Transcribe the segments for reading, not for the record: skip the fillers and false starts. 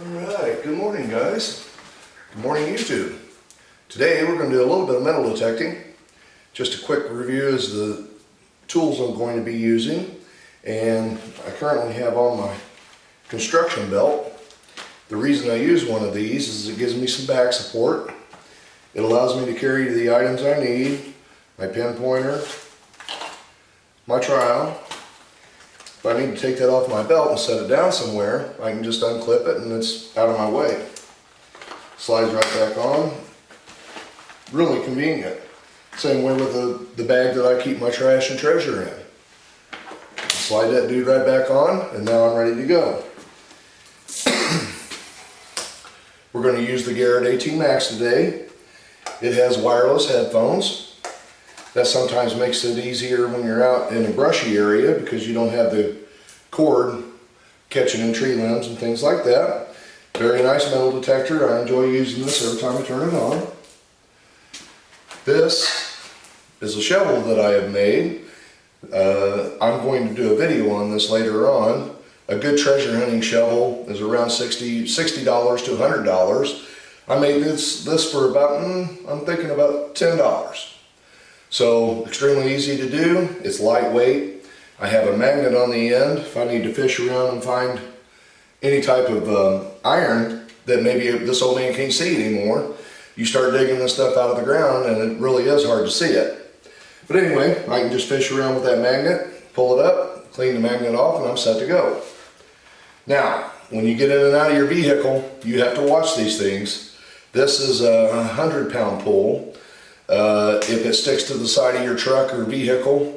Alright, good morning guys. Good morning YouTube. Today we're going to do a little bit of metal detecting. Just a quick review as the tools I'm going to be using. And I currently have on my construction belt. The reason I use one of these is it gives me some back support. It allows me to carry the items I need, my pinpointer, my trowel. If I need to take that off my belt and set it down somewhere, I can just unclip it and it's out of my way. Slides right back on. Really convenient. Same way with the bag that I keep my trash and treasure in. Slide that dude right back on and now I'm ready to go. We're going to use the Garrett 18 Max today. It has wireless headphones. That sometimes makes it easier when you're out in a brushy area because you don't have the cord catching in tree limbs and things like that. Very nice metal detector. I enjoy using this every time I turn it on. This is a shovel that I have made. I'm going to do a video on this later on. A good treasure hunting shovel is around $60 to $100. I made this for about, I'm thinking about $10. So extremely easy to do. It's lightweight. I have a magnet on the end. If I need to fish around and find any type of iron that maybe this old man can't see anymore, you start digging this stuff out of the ground and it really is hard to see it. But anyway, I can just fish around with that magnet, pull it up, clean the magnet off, and I'm set to go. Now, when you get in and out of your vehicle, you have to watch these things. This is a 100-pound pull. If it sticks to the side of your truck or vehicle,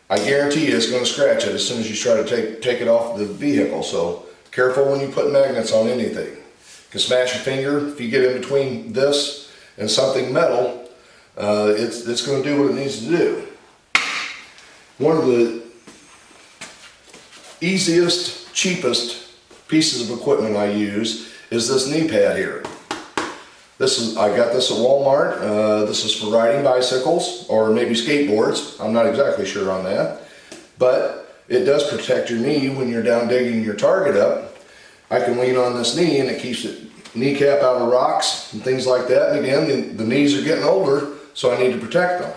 I guarantee you it's going to scratch it as soon as you try to take it off the vehicle. So careful when you put magnets on anything. You can smash your finger if you get in between this and something metal. It's going to do what it needs to do. One of the easiest, cheapest pieces of equipment I use is this knee pad here. I got this at Walmart. This is for riding bicycles or maybe skateboards. I'm not exactly sure on that. But it does protect your knee when you're down digging your target up. I can lean on this knee and it keeps the kneecap out of rocks and things like that. And again, the knees are getting older, so I need to protect them.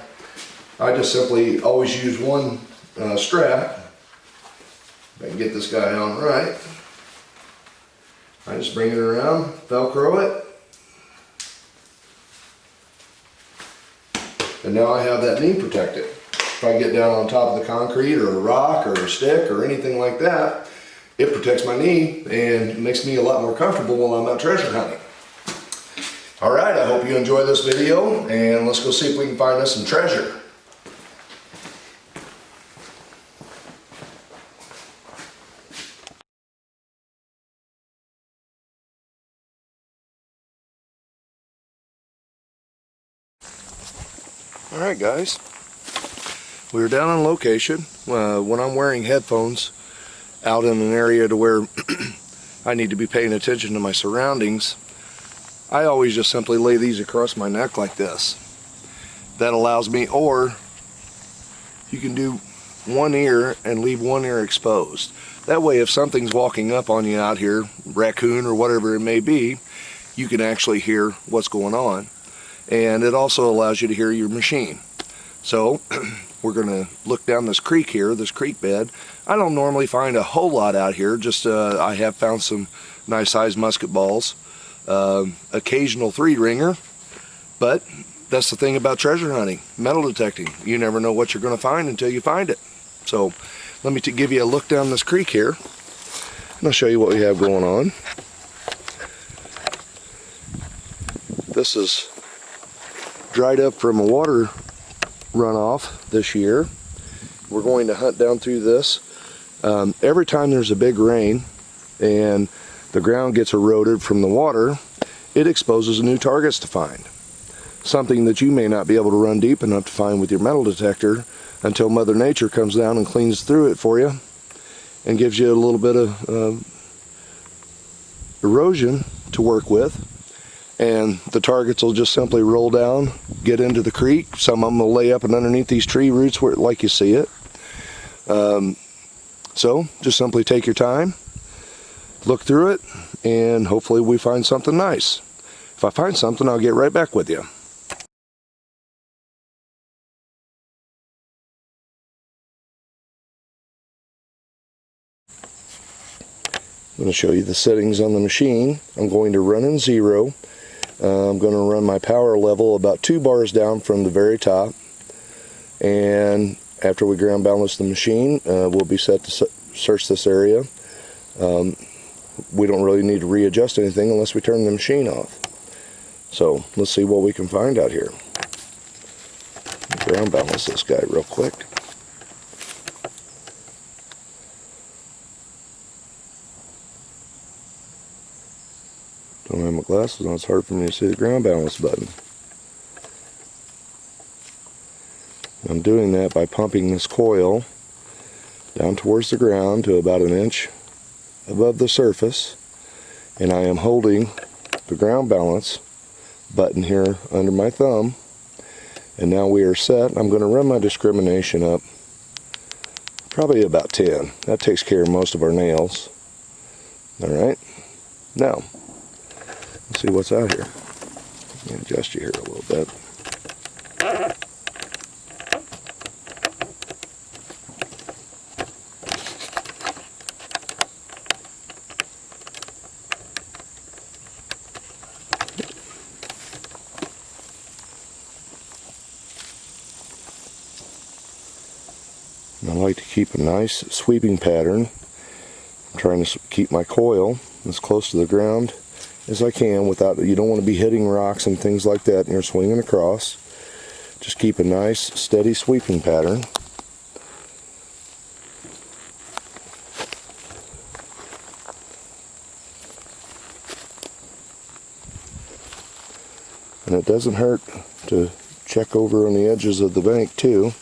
I just simply always use one strap. If I can get this guy on right. I just bring it around, Velcro it. And now I have that knee protected. If I get down on top of the concrete or a rock or a stick or anything like that, it protects my knee and makes me a lot more comfortable while I'm out treasure hunting. Alright, I hope you enjoy this video and let's go see if we can find us some treasure. Alright guys, we were down on location. When I'm wearing headphones out in an area to where I need to be paying attention to my surroundings, I always just simply lay these across my neck like this. That allows me, or you can do one ear and leave one ear exposed. That way if something's walking up on you out here, raccoon or whatever it may be, you can actually hear what's going on. And it also allows you to hear your machine. So we're going to look down this creek here, this creek bed. I don't normally find a whole lot out here, just I have found some nice sized musket balls, occasional 3-ringer, but that's the thing about treasure hunting, metal detecting. You never know what you're going to find until you find it. So let me give you a look down this creek here, and I'll show you what we have going on. This is dried up from a water runoff this year. We're going to hunt down through this. Every time there's a big rain and the ground gets eroded from the water, it exposes new targets to find. Something that you may not be able to run deep enough to find with your metal detector until Mother Nature comes down and cleans through it for you and gives you a little bit of erosion to work with. And the targets will just simply roll down, get into the creek. Some of them will lay up and underneath these tree roots where, like you see it. So just simply take your time, look through it, and hopefully we find something nice. If I find something, I'll get right back with you. I'm going to show you the settings on the machine. I'm going to run in 0. I'm going to run my power level about 2 bars down from the very top. And after we ground balance the machine, we'll be set to search this area. We don't really need to readjust anything unless we turn the machine off. So let's see what we can find out here. Ground balance this guy real quick. Don't have my glasses on, it's hard for me to see the ground balance button. I'm doing that by pumping this coil down towards the ground to about 1 inch above the surface, and I am holding the ground balance button here under my thumb, and now we are set. I'm going to run my discrimination up probably about 10. That takes care of most of our nails. Alright, now let's see what's out here. Let me adjust you here a little bit. I like to keep a nice sweeping pattern. I'm trying to keep my coil as close to the ground as I can without, you don't want to be hitting rocks and things like that and you're swinging across. Just keep a nice steady sweeping pattern. And it doesn't hurt to check over on the edges of the bank too.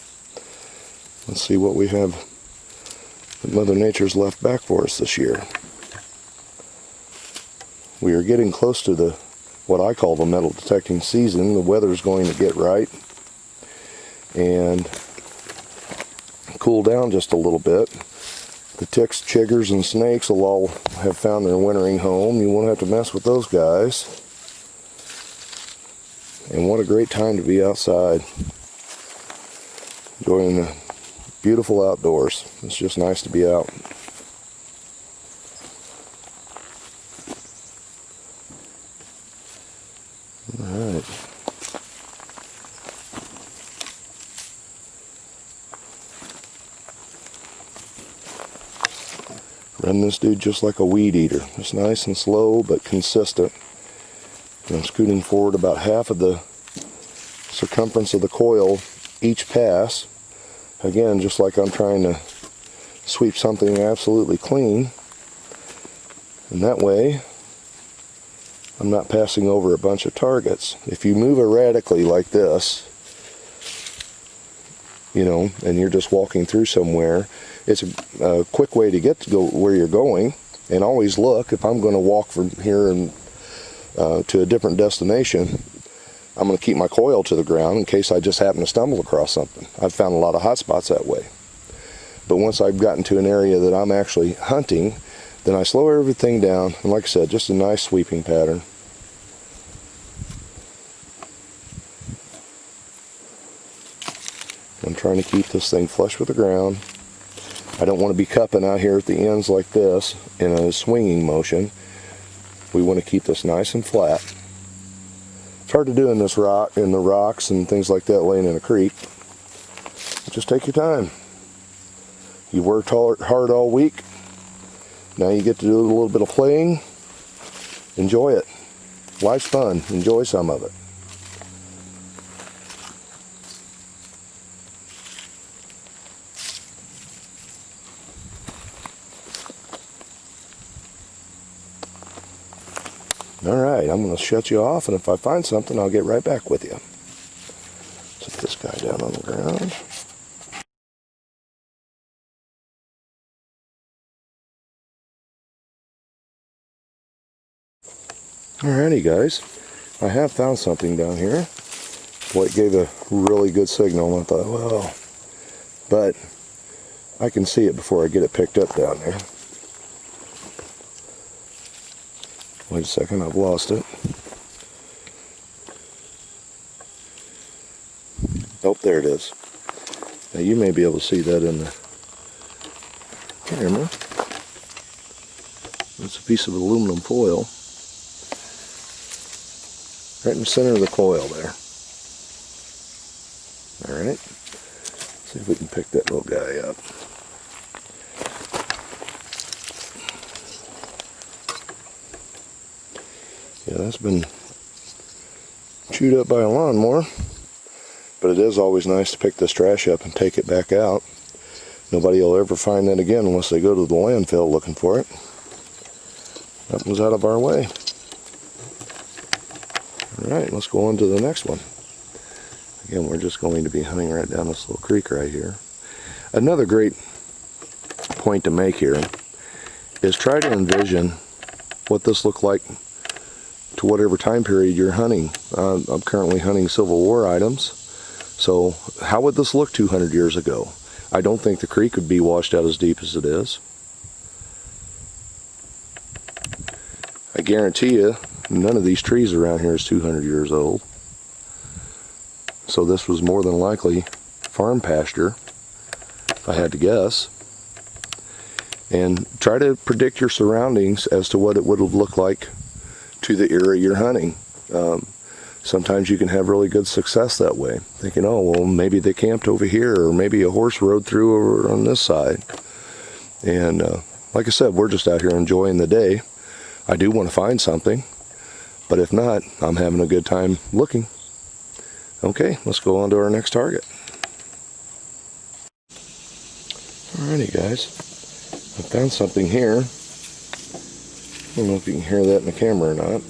Let's see what we have that Mother Nature's left back for us this year. We are getting close to the what I call the metal detecting season. The weather's going to get right and cool down just a little bit. The ticks, chiggers, and snakes will all have found their wintering home. You won't have to mess with those guys. And what a great time to be outside, enjoying the beautiful outdoors. It's just nice to be out. Alright. Run this dude just like a weed eater. Just nice and slow but consistent. And I'm scooting forward about half of the circumference of the coil each pass. Again, just like I'm trying to sweep something absolutely clean. And that way, I'm not passing over a bunch of targets. If you move erratically like this, you know, and you're just walking through somewhere, it's a quick way to get to go where you're going. And always look, if I'm going to walk from here and to a different destination, I'm going to keep my coil to the ground in case I just happen to stumble across something. I've found a lot of hot spots that way. But once I've gotten to an area that I'm actually hunting, then I slow everything down, and like I said, just a nice sweeping pattern. I'm trying to keep this thing flush with the ground. I don't want to be cupping out here at the ends like this in a swinging motion. We want to keep this nice and flat. It's hard to do in this rock, in the rocks and things like that laying in a creek. Just take your time. You worked hard all week. Now you get to do a little bit of playing. Enjoy it. Life's fun. Enjoy some of it. Alright, I'm going to shut you off, and if I find something, I'll get right back with you. Set this guy down on the ground. Alrighty guys, I have found something down here. Boy, it gave a really good signal, and I thought, well, but I can see it before I get it picked up down there. Wait a second, I've lost it. Oh, there it is. Now you may be able to see that in the camera. It's a piece of aluminum foil right in the center of the coil there. Alright, see if we can pick that little guy up. Yeah, that's been chewed up by a lawnmower, but it is always nice to pick this trash up and take it back out. Nobody will ever find that again unless they go to the landfill looking for it. That one's out of our way. Alright, let's go on to the next one. Again, we're just going to be hunting right down this little creek right here. Another great point to make here is try to envision what this looked like to whatever time period you're hunting. I'm currently hunting Civil War items, so how would this look 200 years ago? I don't think the creek would be washed out as deep as it is. I guarantee you, none of these trees around here is 200 years old. So this was more than likely farm pasture, if I had to guess. And try to predict your surroundings as to what it would have looked like to the era you're hunting. Sometimes you can have really good success that way, thinking, oh, well, maybe they camped over here, or maybe a horse rode through over on this side. And like I said, we're just out here enjoying the day. I do want to find something, but if not, I'm having a good time looking. Okay, let's go on to our next target. Alrighty guys, I found something here. I don't know if you can hear that in the camera or not.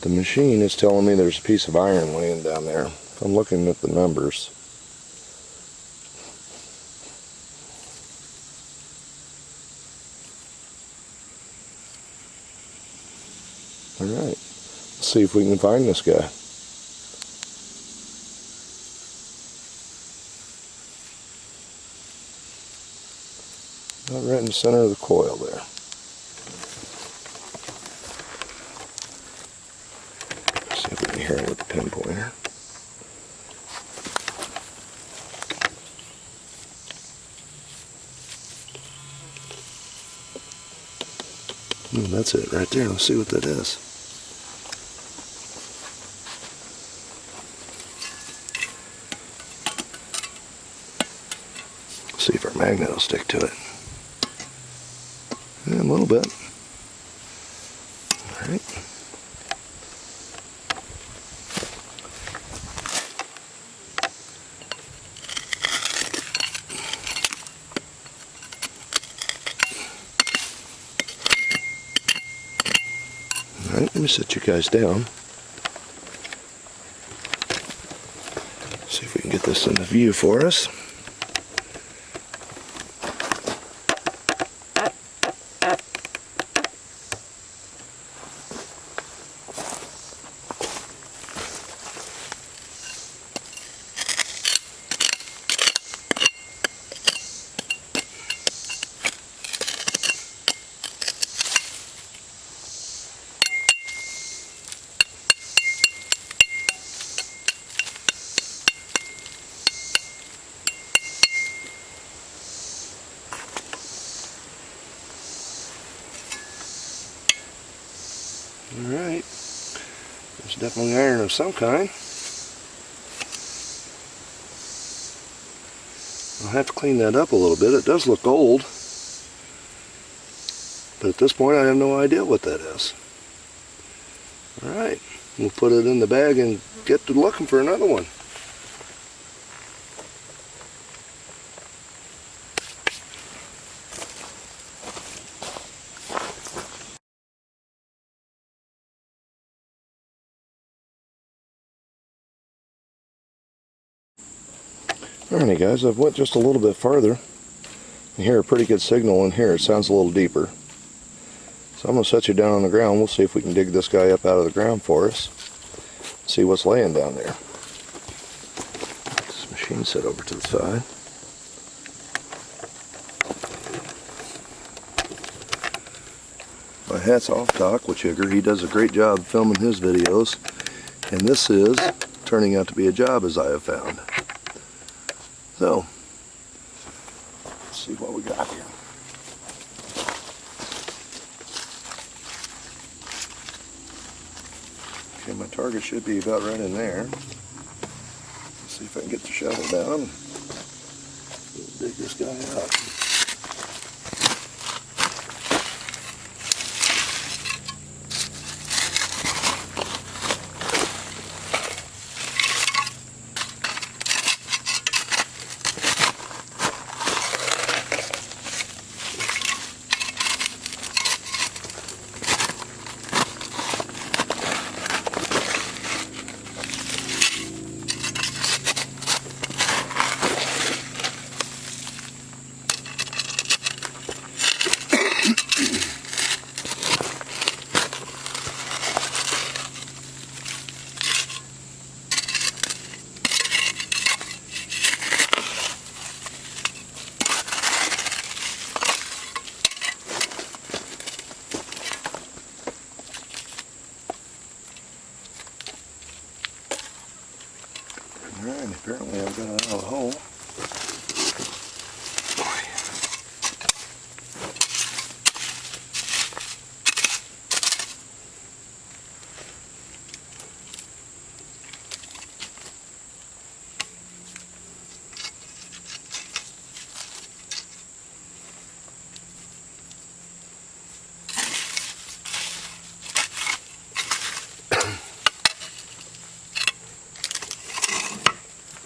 The machine is telling me there's a piece of iron laying down there. I'm looking at the numbers. Alright, let's see if we can find this guy. Right in the center of the coil there. Let's see if we can hear it with the pinpointer. That's it right there. Let's see what that is. Let's see if our magnet will stick to it. Yeah, a little bit. Alright. Alright, let me set you guys down. See if we can get this into view for us. Alright, there's definitely iron of some kind. I'll have to clean that up a little bit. It does look old, but at this point I have no idea what that is. Alright, we'll put it in the bag and get to looking for another one. Alrighty guys, I've went just a little bit farther. You hear a pretty good signal in here. It sounds a little deeper. So I'm going to set you down on the ground. We'll see if we can dig this guy up out of the ground for us. See what's laying down there. This machine set over to the side. My hat's off to Aquachigger. He does a great job filming his videos, and this is turning out to be a job, as I have found. So, let's see what we got here. Okay, my target should be about right in there. Let's see if I can get the shovel down. Dig this guy out. Alright, apparently I've got it out of the hole.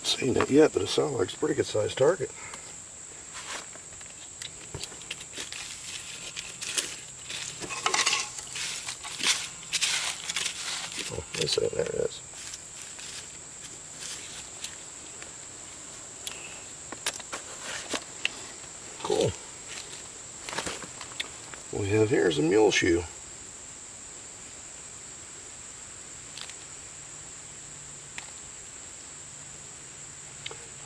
Seen it yet, but it sounds like it's a pretty good sized target. Oh, let's see, there it is. Cool. What we have here is a mule shoe.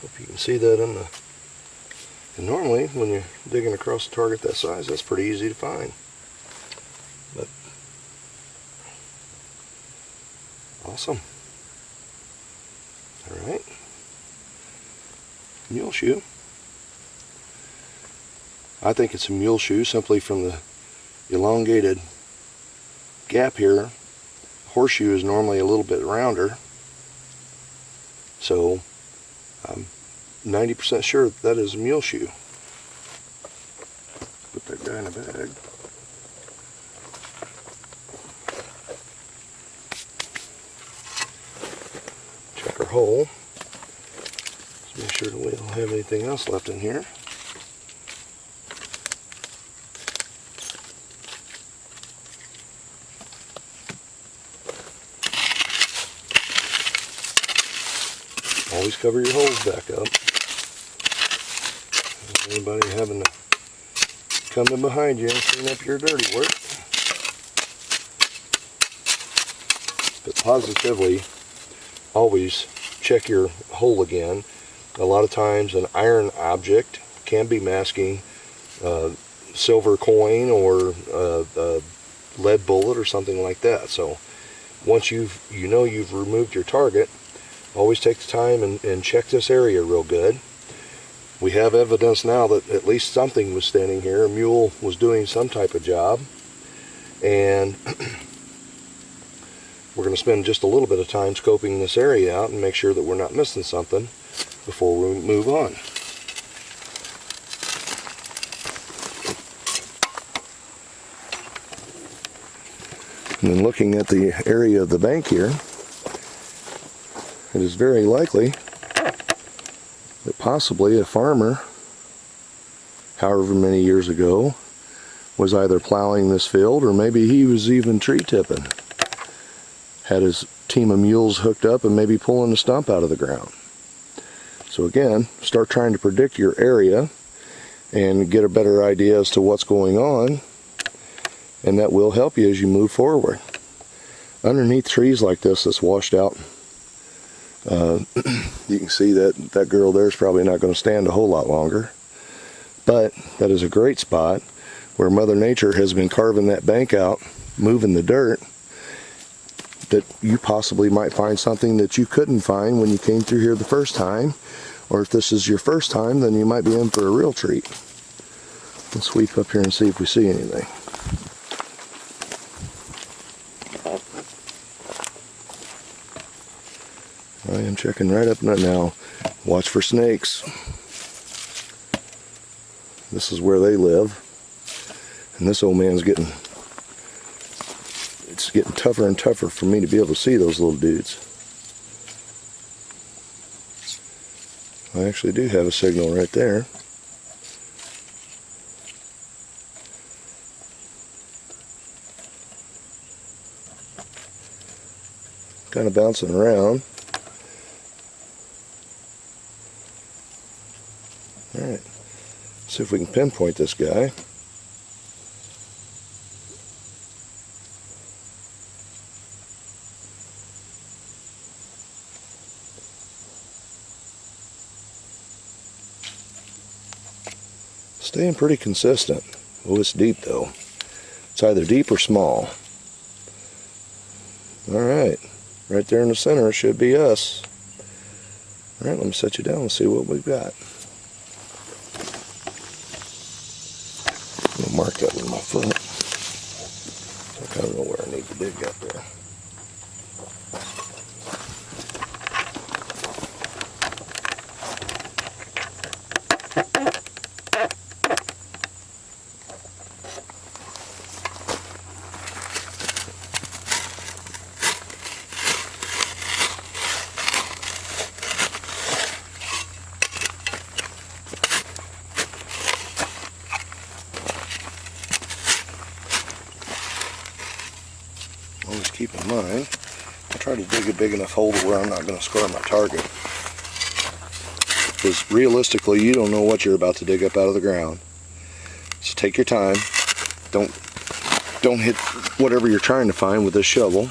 Hope you can see that in the, and normally when you're digging across a target that size, that's pretty easy to find. But awesome. Alright. Mule shoe. I think it's a mule shoe simply from the elongated gap here. Horseshoe is normally a little bit rounder. So I'm 90% sure that is a mule shoe. Put that guy in a bag. Check our hole. Let's make sure that we don't have anything else left in here. Always cover your holes back up. Anybody having to come in behind you and clean up your dirty work. But positively, always check your hole again. A lot of times an iron object can be masking silver coin or a lead bullet or something like that. So once you know you've removed your target, always take the time and check this area real good. We have evidence now that at least something was standing here. A mule was doing some type of job. And we're going to spend just a little bit of time scoping this area out and make sure that we're not missing something before we move on. And then looking at the area of the bank here, it is very likely that possibly a farmer, however many years ago, was either plowing this field or maybe he was even tree tipping. Had his team of mules hooked up and maybe pulling a stump out of the ground. So again, start trying to predict your area and get a better idea as to what's going on, and that will help you as you move forward. Underneath trees like this that's washed out, you can see that girl there is probably not going to stand a whole lot longer, but that is a great spot where Mother Nature has been carving that bank out, moving the dirt, that you possibly might find something that you couldn't find when you came through here the first time. Or if this is your first time, then you might be in for a real treat. Let's sweep up here and see if we see anything. I am checking right up now. Watch for snakes. This is where they live. And this old man's getting tougher and tougher for me to be able to see those little dudes. I actually do have a signal right there. Kind of bouncing around. Alright, see if we can pinpoint this guy. Staying pretty consistent. Oh, it's deep though. It's either deep or small. Alright, right there in the center should be us. Alright, let me set you down and see what we've got. I'm going to mark that with my foot. I kind of know where I need to dig up there. Always keep in mind, I try to dig a big enough hole to where I'm not going to scar my target. Because realistically, you don't know what you're about to dig up out of the ground. So take your time. Don't hit whatever you're trying to find with this shovel.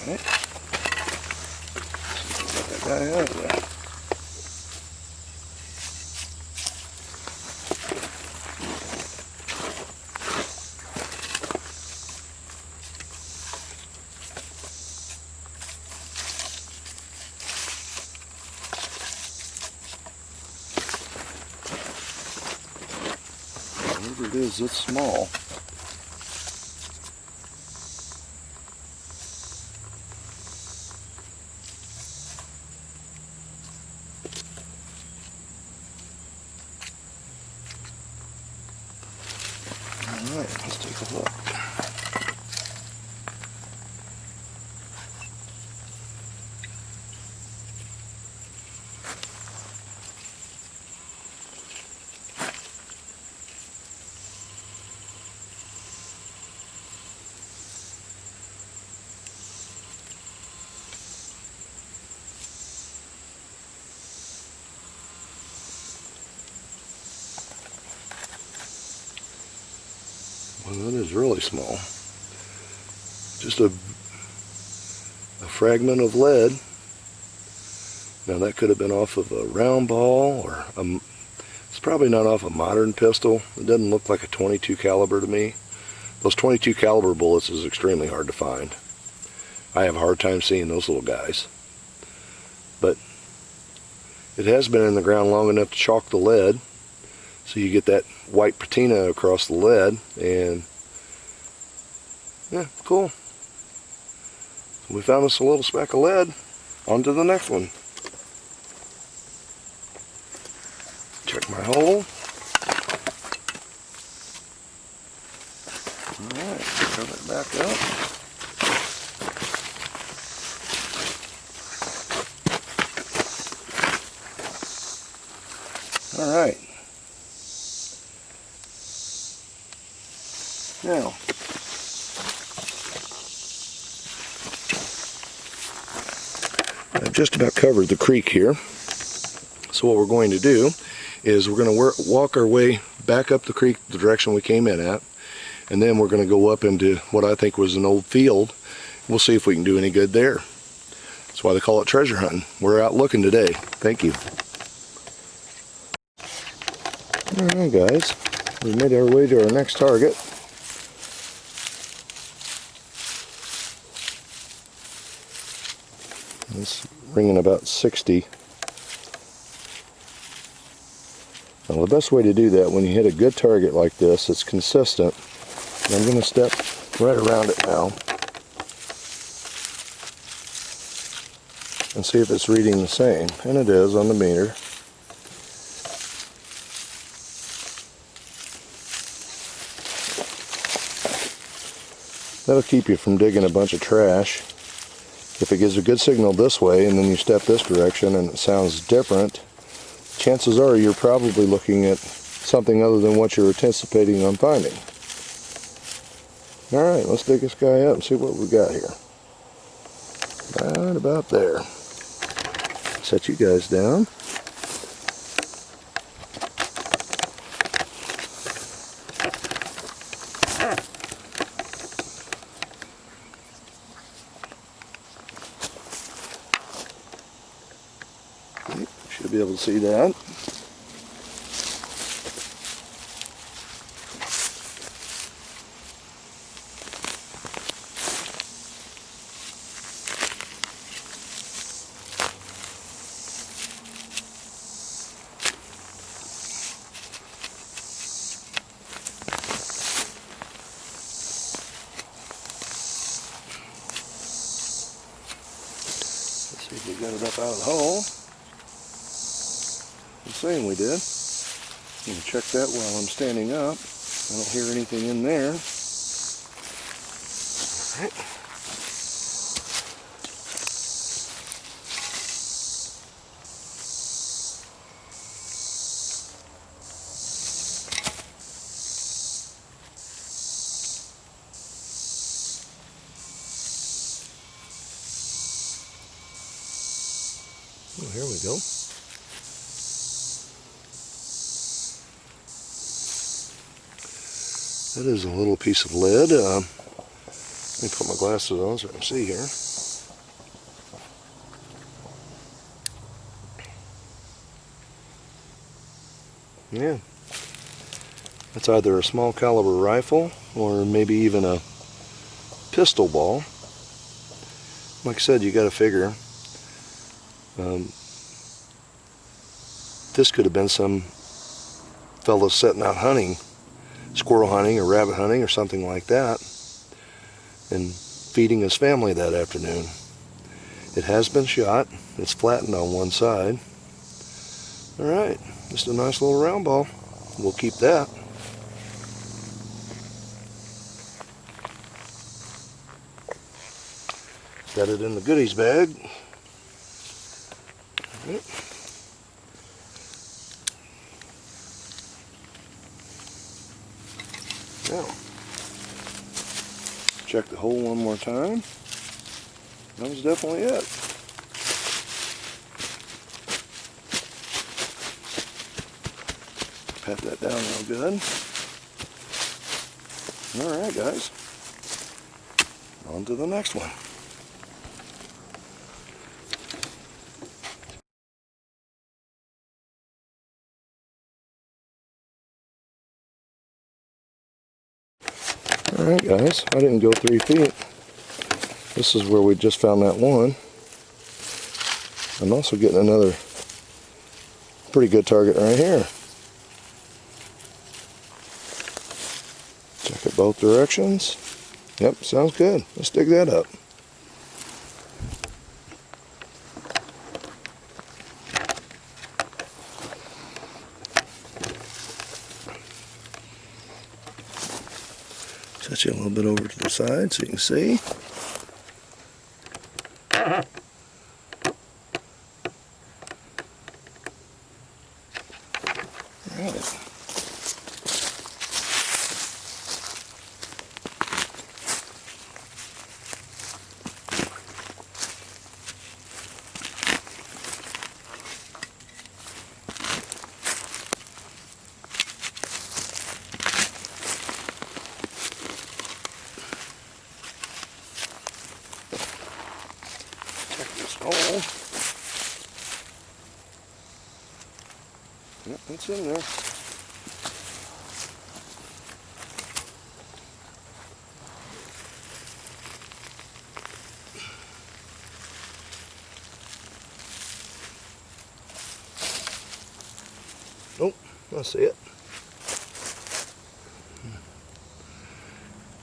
All right. Get that guy out of there. Whatever it is, it's small. Alright, let's take a look. Well, that is really small. Just a fragment of lead. Now that could have been off of a round ball, or it's probably not off a modern pistol. It doesn't look like a 22 caliber to me. Those 22 caliber bullets is extremely hard to find. I have a hard time seeing those little guys. But it has been in the ground long enough to chalk the lead. So you get that white patina across the lead, and yeah, cool. We found us a little speck of lead. On to the next one. Check my hole. Alright, cover it back up. Alright. Now, I've just about covered the creek here. So what we're going to do is we're going to walk our way back up the creek the direction we came in at. And then we're going to go up into what I think was an old field. We'll see if we can do any good there. That's why they call it treasure hunting. We're out looking today. Thank you. Alright guys, we made our way to our next target. It's ringing about 60. Now the best way to do that, when you hit a good target like this, it's consistent. I'm going to step right around it now and see if it's reading the same. And it is on the meter. That'll keep you from digging a bunch of trash. If it gives a good signal this way and then you step this direction and it sounds different, chances are you're probably looking at something other than what you're anticipating on finding. Alright, let's dig this guy up and see what we got here. Right about there. Set you guys down. Should be able to see that. Let's see if we got it up out of the hole. I'm saying we did. I'm going to check that while I'm standing up. I don't hear anything in there. All right. Well, here we go. That is a little piece of lead. Let me put my glasses on so I can see here. Yeah. That's either a small caliber rifle or maybe even a pistol ball. Like I said, you got to figure. This could have been some fellow setting out hunting, squirrel hunting or rabbit hunting or something like that, and feeding his family that afternoon. It has been shot. It's flattened on one side. Alright, just a nice little round ball. We'll keep that. Got it in the goodies bag. All right. Now, check the hole one more time. That was definitely it. Pat that down real good. Alright guys, on to the next one. Alright guys, I didn't go 3 feet. This is where we just found that one. I'm also getting another pretty good target right here. Check it both directions. Yep, sounds good. Let's dig that up. Set you a little bit over to the side so you can see. Alright. Oh. Yep, it's in there. Nope, I see it.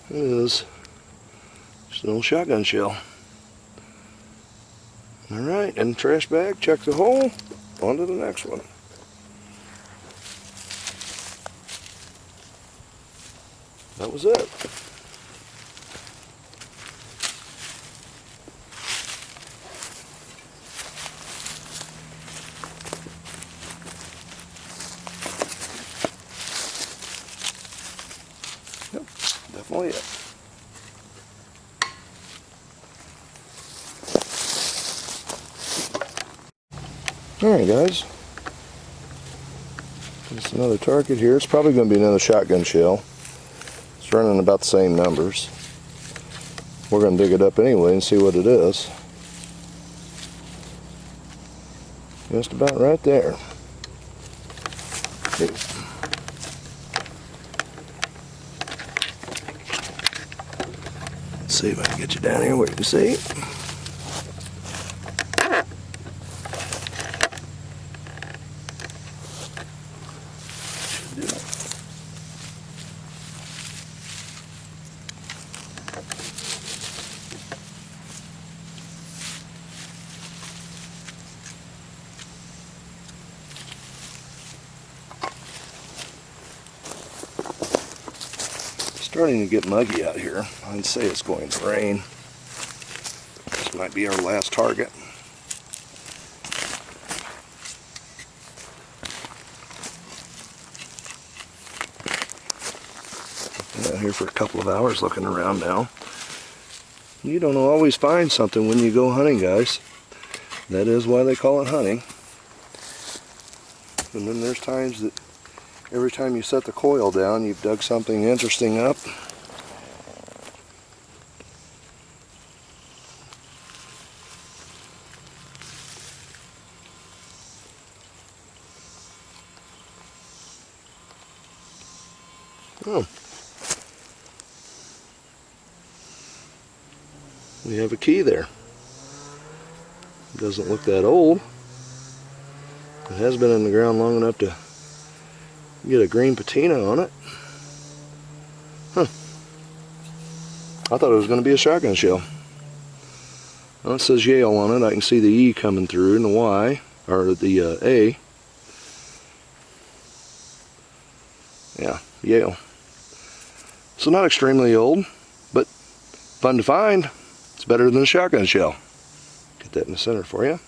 It is just an old shotgun shell. Alright, and trash bag, check the hole, on to the next one. That was it. Yep, definitely it. Alright guys, just another target here. It's probably going to be another shotgun shell. It's running about the same numbers. We're going to dig it up anyway and see what it is. Just about right there. Let's see if I can get you down here where you can see. Starting to get muggy out here. I'd say it's going to rain. This might be our last target. Been out here for a couple of hours looking around now. You don't always find something when you go hunting, guys. That is why they call it hunting. And then there's times that every time you set the coil down, you've dug something interesting up. Oh. We have a key there. It doesn't look that old. It has been in the ground long enough to get a green patina on it. Huh. I thought it was going to be a shotgun shell. Well, it says Yale on it. I can see the E coming through and the Y, or the A. Yeah, Yale. So not extremely old, but fun to find. It's better than a shotgun shell. Get that in the center for you.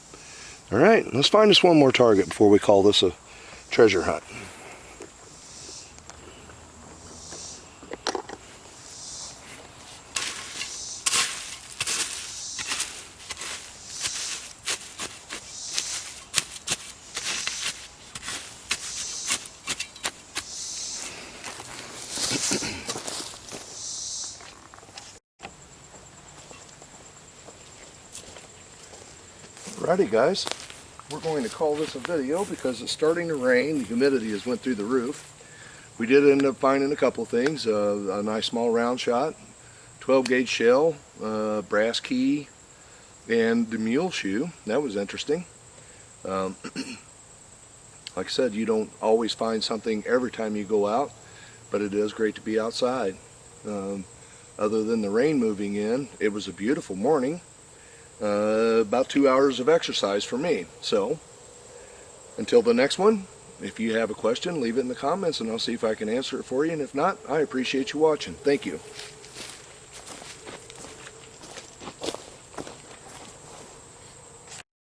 Alright, let's find us one more target before we call this a treasure hunt. Alrighty guys, we're going to call this a video because it's starting to rain. The humidity has went through the roof. We did end up finding a couple things. A nice small round shot, 12 gauge shell, brass key, and the Mule Shoe. That was interesting. Like I said, you don't always find something every time you go out, but it is great to be outside. Other than the rain moving in, it was a beautiful morning. About 2 hours of exercise for me. So until the next one, if you have a question, leave it in the comments and I'll see if I can answer it for you, and if not, I appreciate you watching. Thank you.